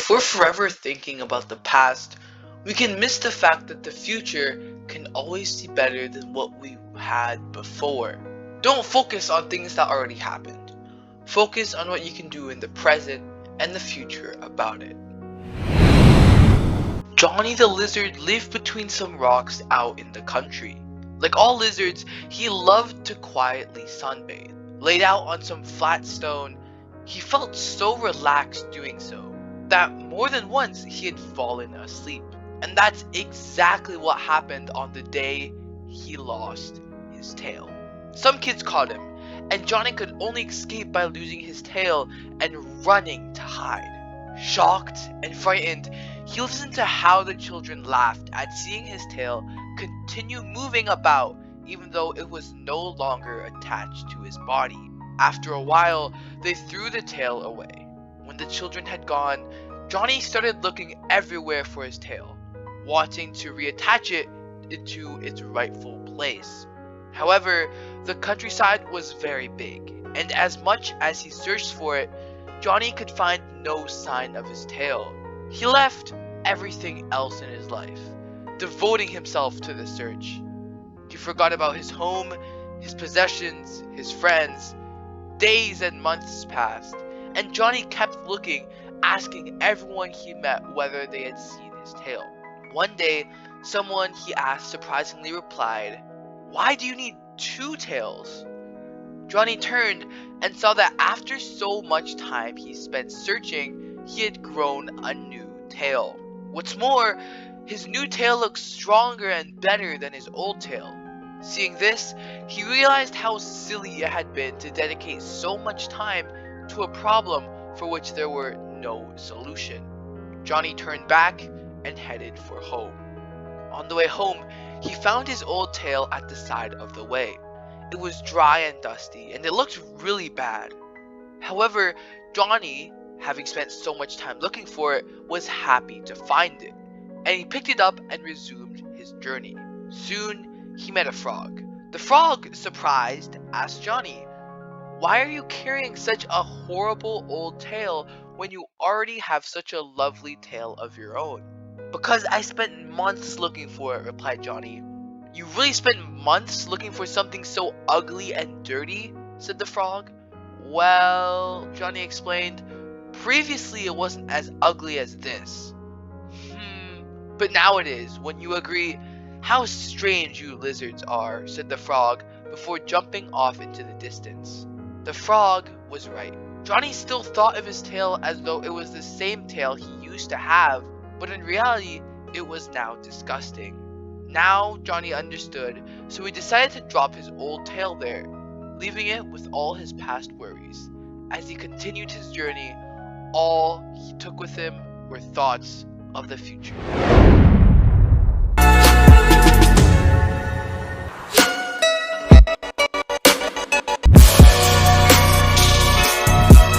If we're forever thinking about the past, we can miss the fact that the future can always be better than what we had before. Don't focus on things that already happened. Focus on what you can do in the present and the future about it. Johnny the lizard lived between some rocks out in the country. Like all lizards, he loved to quietly sunbathe. Laid out on some flat stone, he felt so relaxed doing so that more than once he had fallen asleep. And that's exactly what happened on the day he lost his tail. Some kids caught him, and Johnny could only escape by losing his tail and running to hide. Shocked and frightened, he listened to how the children laughed at seeing his tail continue moving about even though it was no longer attached to his body. After a while, they threw the tail away. When the children had gone, Johnny started looking everywhere for his tail, wanting to reattach it into its rightful place. However, the countryside was very big, and as much as he searched for it, Johnny could find no sign of his tail. He left everything else in his life, devoting himself to the search. He forgot about his home, his possessions, his friends. Days and months passed, and Johnny kept looking, asking everyone he met whether they had seen his tail. One day, someone he asked surprisingly replied, "Why do you need two tails?" Johnny turned and saw that after so much time he spent searching, he had grown a new tail. What's more, his new tail looked stronger and better than his old tail. Seeing this, he realized how silly it had been to dedicate so much time to a problem for which there were no solution. Johnny turned back and headed for home. On the way home, he found his old tail at the side of the way. It was dry and dusty, and it looked really bad. However, Johnny, having spent so much time looking for it, was happy to find it, and he picked it up and resumed his journey. Soon, he met a frog. The frog, surprised, asked Johnny, "Why are you carrying such a horrible old tail when you already have such a lovely tail of your own?" "Because I spent months looking for it," replied Johnny. "You really spent months looking for something so ugly and dirty?" said the frog. "Well," Johnny explained, "previously it wasn't as ugly as this." But now it is, wouldn't you agree? How strange you lizards are," said the frog before jumping off into the distance. The frog was right. Johnny still thought of his tail as though it was the same tail he used to have, but in reality, it was now disgusting. Now Johnny understood, so he decided to drop his old tail there, leaving it with all his past worries. As he continued his journey, all he took with him were thoughts of the future.